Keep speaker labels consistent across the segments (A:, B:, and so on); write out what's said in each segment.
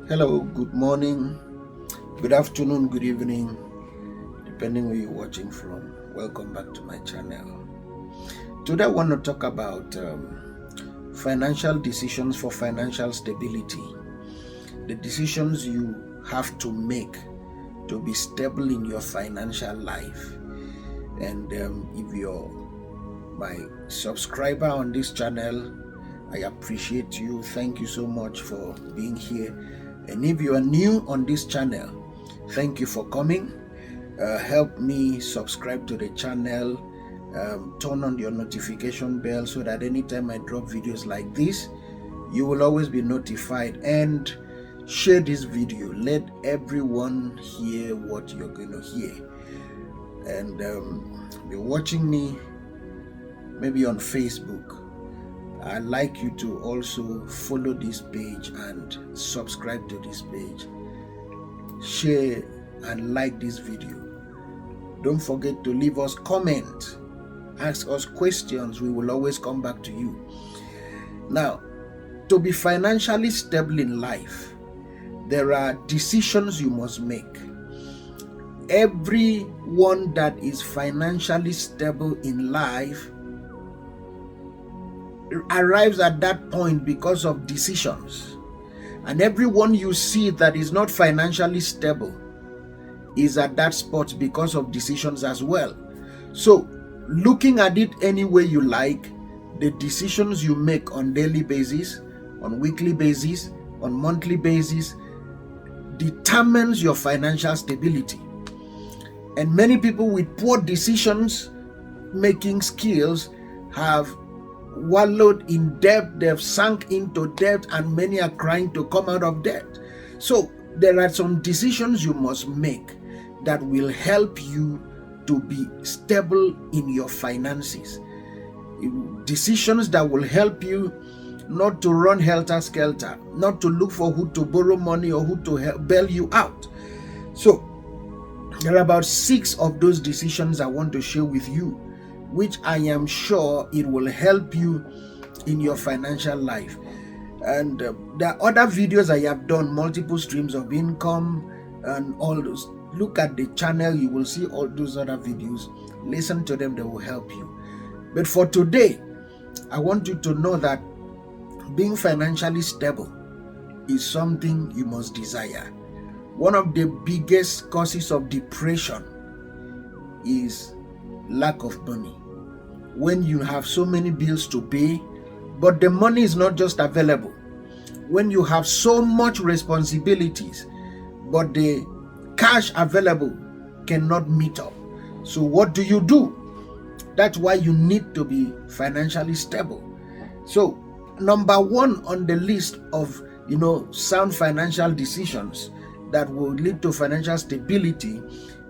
A: Hello, good morning, good afternoon, good evening, depending where you're watching from. Welcome back to my channel. Today, I want to talk about financial decisions for financial stability. The decisions you have to make to be stable in your financial life. And if you're my subscriber on this channel, I appreciate you. Thank you so much for being here. And if you are new on this channel, thank you for coming. Help me subscribe to the channel. Turn on your notification bell so that anytime I drop videos like this, you will always be notified. And share this video. Let everyone hear what you're going to hear. And you're watching me maybe on Facebook. I'd like you to also follow this page and subscribe to this page. Share and like this video. Don't forget to leave us comments. Ask us questions. We will always come back to you. Now, to be financially stable in life, there are decisions you must make. Everyone that is financially stable in life arrives at that point because of decisions. And everyone you see that is not financially stable is at that spot because of decisions as well. So, looking at it any way you like, the decisions you make on daily basis, on weekly basis, on monthly basis, determines your financial stability. And many people with poor decisions making skills have wallowed in debt, they've sunk into debt, and many are crying to come out of debt. So there are some decisions you must make that will help you to be stable in your finances. Decisions that will help you not to run helter-skelter, not to look for who to borrow money or who to bail you out. So there are about 6 of those decisions I want to share with you, which I am sure it will help you in your financial life. And there are other videos I have done, multiple streams of income and all those. Look at the channel, you will see all those other videos. Listen to them, they will help you. But for today, I want you to know that being financially stable is something you must desire. One of the biggest causes of depression is lack of money. When you have so many bills to pay, but the money is not just available. When you have so much responsibilities, but the cash available cannot meet up. So what do? That's why you need to be financially stable. So number 1 on the list of sound financial decisions that will lead to financial stability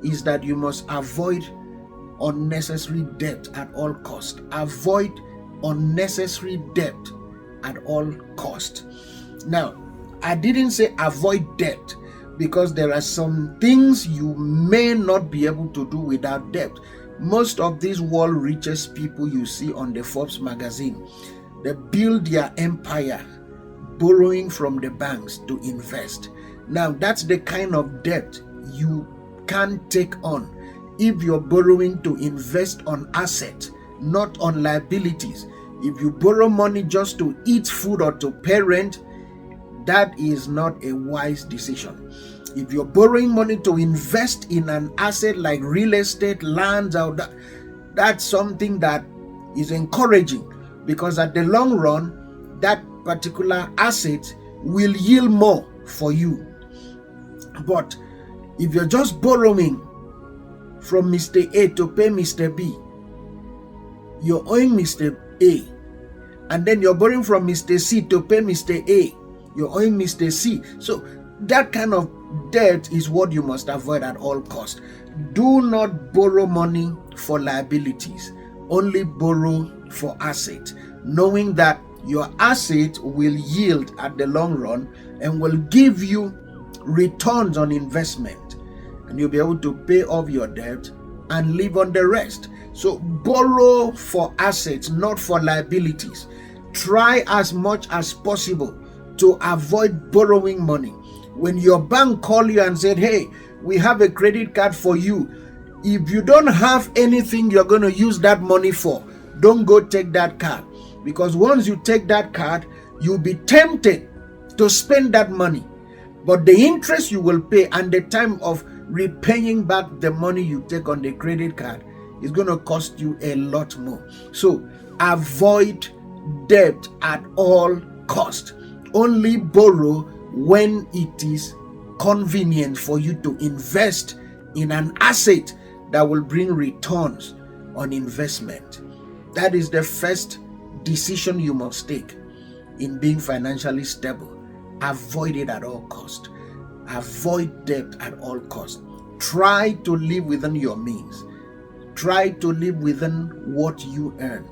A: is that you must avoid unnecessary debt at all cost. Avoid unnecessary debt at all cost. Now, I didn't say avoid debt because there are some things you may not be able to do without debt. Most of these world richest people you see on the Forbes magazine, they build their empire borrowing from the banks to invest. Now, that's the kind of debt you can't take on if you're borrowing to invest on assets, not on liabilities. If you borrow money just to eat food or to pay rent, that is not a wise decision. If you're borrowing money to invest in an asset like real estate, lands, or that's something that is encouraging, because at the long run, that particular asset will yield more for you. But if you're just borrowing from Mr. A to pay Mr. B, you're owing Mr. A, and then you're borrowing from Mr. C to pay Mr. A, you're owing Mr. C. So that kind of debt is what you must avoid at all costs. Do not borrow money for liabilities. Only borrow for assets, knowing that your asset will yield at the long run and will give you returns on investment, and you'll be able to pay off your debt and live on the rest. So borrow for assets, not for liabilities. Try as much as possible to avoid borrowing money. When your bank call you and said, hey, we have a credit card for you. If you don't have anything you're going to use that money for, don't go take that card. Because once you take that card, you'll be tempted to spend that money. But the interest you will pay and the time of repaying back the money you take on the credit card is going to cost you a lot more. So avoid debt at all cost. Only borrow when it is convenient for you to invest in an asset that will bring returns on investment. That is the first decision you must take in being financially stable. Avoid it at all cost. Avoid debt at all cost. Try to live within your means. Try to live within what you earn.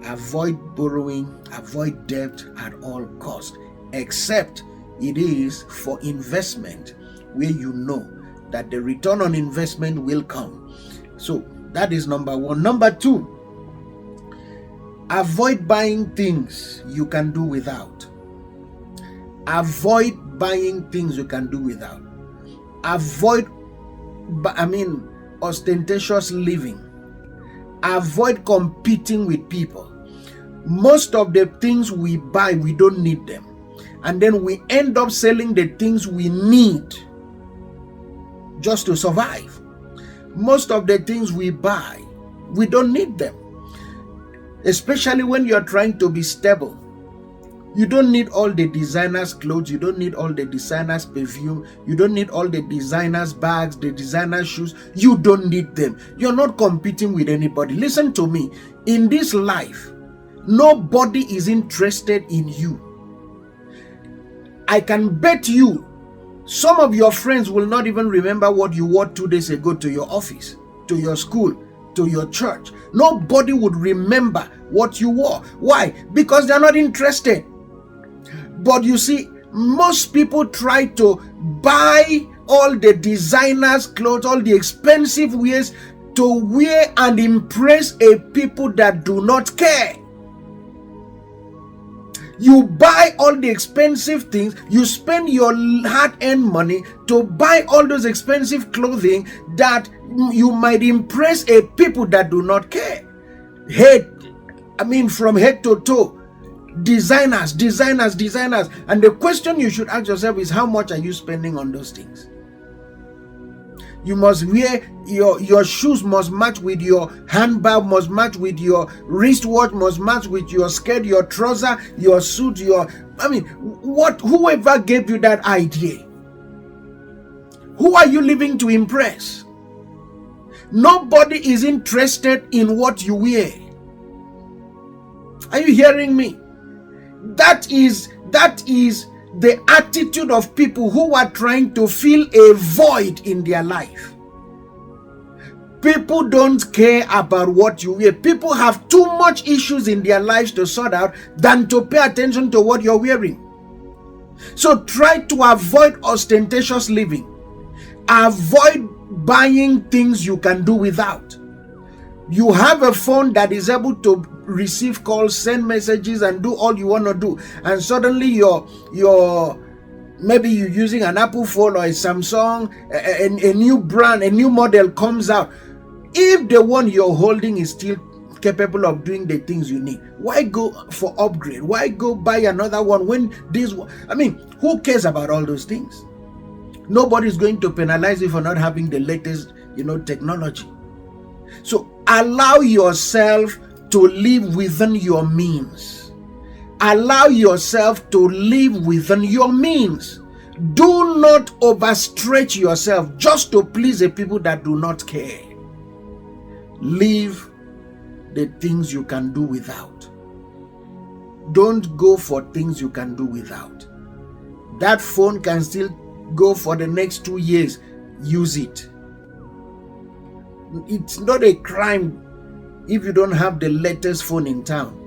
A: Avoid borrowing, avoid debt at all cost, except it is for investment where you know that the return on investment will come. So that is number one. Number two, avoid buying things you can do without. Avoid buying things you can do without. Avoid, ostentatious living. Avoid competing with people. Most of the things we buy, we don't need them. And then we end up selling the things we need just to survive. Most of the things we buy, we don't need them. Especially when you're trying to be stable. You don't need all the designers' clothes. You don't need all the designers' perfume. You don't need all the designers' bags, the designer shoes. You don't need them. You're not competing with anybody. Listen to me. In this life, nobody is interested in you. I can bet you some of your friends will not even remember what you wore 2 days ago to your office, to your school, to your church. Nobody would remember what you wore. Why? Because they're not interested. But you see, most people try to buy all the designers' clothes, all the expensive wares to wear and impress a people that do not care. You buy all the expensive things, you spend your hard-earned money to buy all those expensive clothing that you might impress a people that do not care. From head to toe, designers. And the question you should ask yourself is, how much are you spending on those things? You must wear your shoes must match with your handbag, must match with your wristwatch, must match with your skirt, your trouser, your suit, whoever gave you that idea? Who are you living to impress? Nobody is interested in what you wear. Are you hearing me? That is the attitude of people who are trying to fill a void in their life. People don't care about what you wear. People have too much issues in their lives to sort out than to pay attention to what you're wearing. So try to avoid ostentatious living. Avoid buying things you can do without. You have a phone that is able to receive calls, send messages, and do all you want to do, and suddenly maybe you're using an Apple phone or a Samsung, a new brand, a new model comes out. If the one you're holding is still capable of doing the things you need, why go for upgrade? Why go buy another one when this one? Who cares about all those things? Nobody's going to penalize you for not having the latest, technology. So allow yourself to live within your means. Allow yourself to live within your means. Do not overstretch yourself just to please the people that do not care. Live the things you can do without. Don't go for things you can do without. That phone can still go for the next 2 years. Use it. It's not a crime if you don't have the latest phone in town.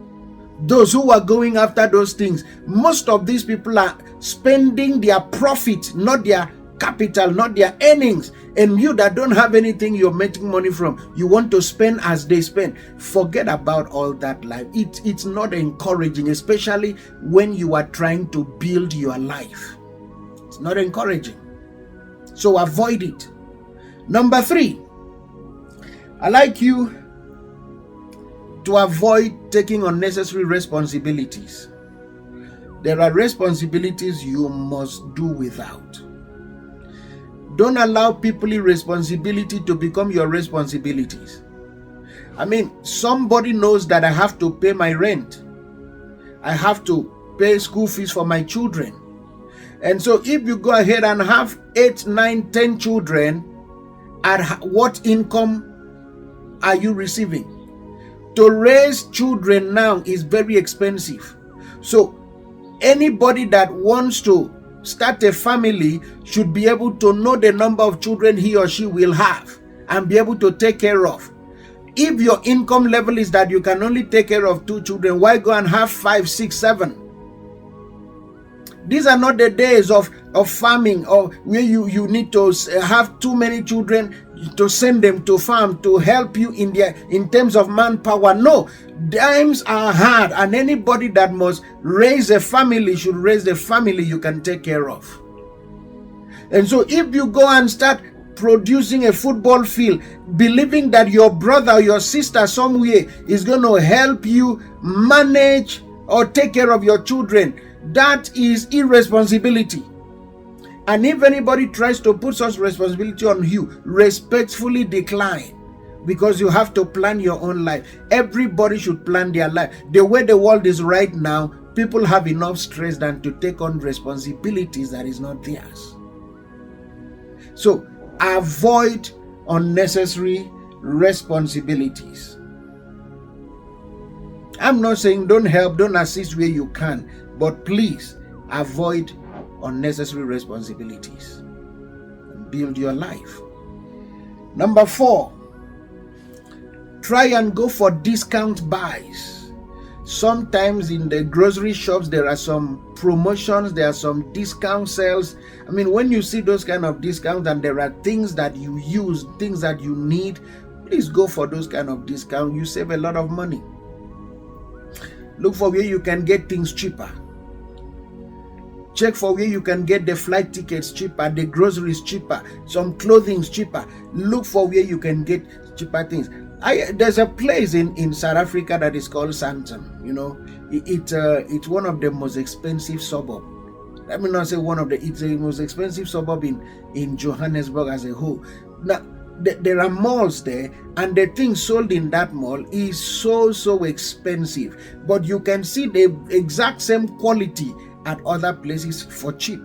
A: Those who are going after those things, most of these people are spending their profit, not their capital, not their earnings. And you that don't have anything you're making money from, you want to spend as they spend. Forget about all that life. It's not encouraging, especially when you are trying to build your life. It's not encouraging. So avoid it. Number 3, I like you to avoid taking unnecessary responsibilities. There are responsibilities you must do without. Don't allow people's responsibility to become your responsibilities. I mean, somebody knows that I have to pay my rent. I have to pay school fees for my children. And so if you go ahead and have 8, 9, 10 children, at what income are you receiving? To raise children now is very expensive. So anybody that wants to start a family should be able to know the number of children he or she will have and be able to take care of. If your income level is that you can only take care of 2 children, why go and have 5, 6, 7? These are not the days of farming, or where you need to have too many children to send them to farm to help you in terms of manpower. No, times are hard, and anybody that must raise a family should raise the family you can take care of. And so if you go and start producing a football field, believing that your brother or your sister somewhere is going to help you manage or take care of your children, that is irresponsibility. And if anybody tries to put such responsibility on you, respectfully decline, because you have to plan your own life. Everybody should plan their life. The way the world is right now, people have enough stress than to take on responsibilities that is not theirs. So avoid unnecessary responsibilities. I'm not saying don't help, don't assist where you can, but please avoid unnecessary responsibilities and build your life. Number 4, try and go for discount buys. Sometimes in the grocery shops there are some promotions, there are some discount sales. I mean, when you see those kind of discounts and there are things that you use, things that you need, please go for those kind of discounts. You save a lot of money. Look for where you can get things cheaper. Check for where you can get the flight tickets cheaper, the groceries cheaper, some clothing cheaper. Look for where you can get cheaper things. There's a place in South Africa that is called Sandton. You know, it's one of the most expensive suburbs. Let me not say one of it's the most expensive suburb in Johannesburg as a whole. Now, there are malls there, and the things sold in that mall is so expensive. But you can see the exact same quality at other places for cheap.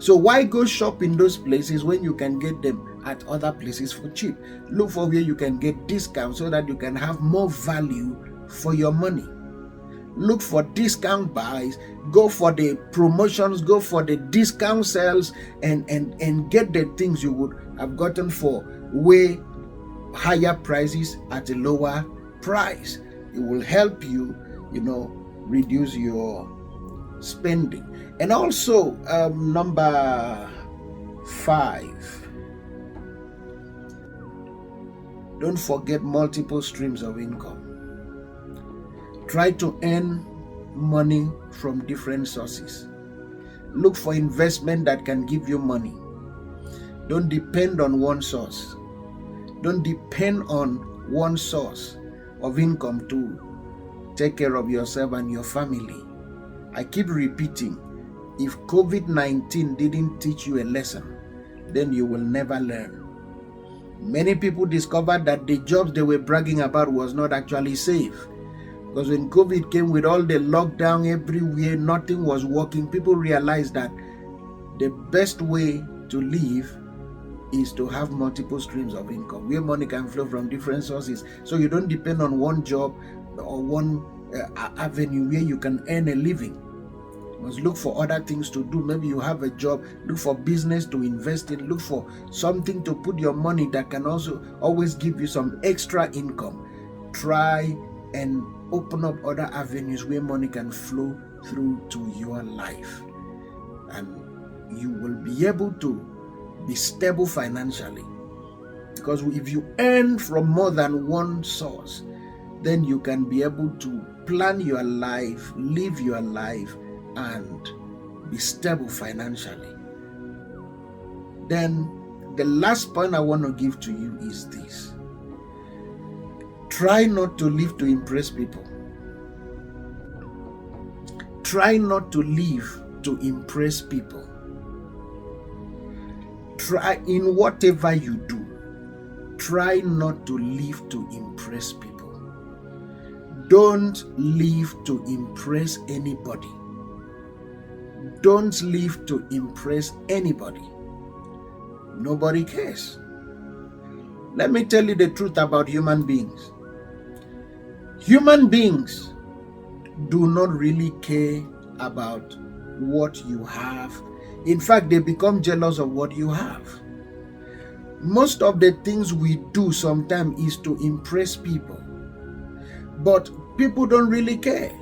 A: So why go shop in those places when you can get them at other places for cheap? Look for where you can get discounts so that you can have more value for your money. Look for discount buys, go for the promotions, go for the discount sales, and get the things you would have gotten for way higher prices at a lower price. It will help you, reduce your spending. And also, number 5, don't forget multiple streams of income. Try to earn money from different sources. Look for investment that can give you money. Don't depend on one source. Don't depend on one source of income to take care of yourself and your family. I keep repeating, if COVID-19 didn't teach you a lesson, then you will never learn. Many people discovered that the jobs they were bragging about was not actually safe. Because when COVID came with all the lockdown everywhere, nothing was working. People realized that the best way to live is to have multiple streams of income, where money can flow from different sources. So you don't depend on one job or one avenue where you can earn a living. You must look for other things to do. Maybe you have a job, look for business to invest in, look for something to put your money that can also always give you some extra income. Try and open up other avenues where money can flow through to your life, and you will be able to be stable financially. Because if you earn from more than one source, then you can be able to plan your life, live your life, and be stable financially. Then the last point I want to give to you is this. Try not to live to impress people. Try not to live to impress people. Try, in whatever you do, try not to live to impress people. Don't live to impress anybody. Don't live to impress anybody. Nobody cares. Let me tell you the truth about human beings. Human beings do not really care about what you have. In fact, they become jealous of what you have. Most of the things we do sometimes is to impress people, but people don't really care.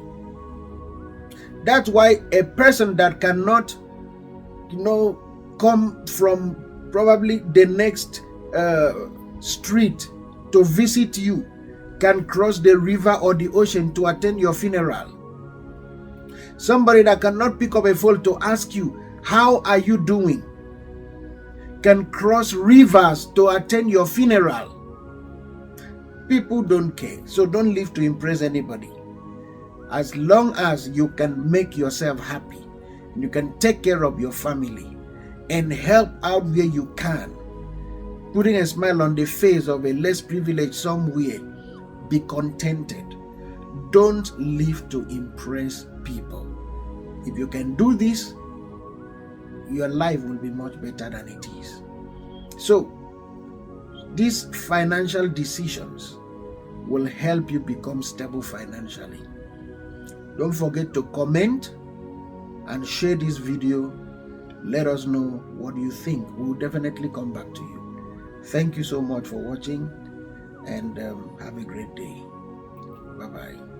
A: That's why a person that cannot, come from probably the next street to visit you can cross the river or the ocean to attend your funeral. Somebody that cannot pick up a phone to ask you, how are you doing, can cross rivers to attend your funeral. People don't care. So don't live to impress anybody. As long as you can make yourself happy, you can take care of your family and help out where you can, putting a smile on the face of a less privileged somewhere, be contented. Don't live to impress people. If you can do this, your life will be much better than it is. So, these financial decisions will help you become stable financially. Don't forget to comment and share this video. Let us know what you think. We will definitely come back to you. Thank you so much for watching, and have a great day. Bye-bye.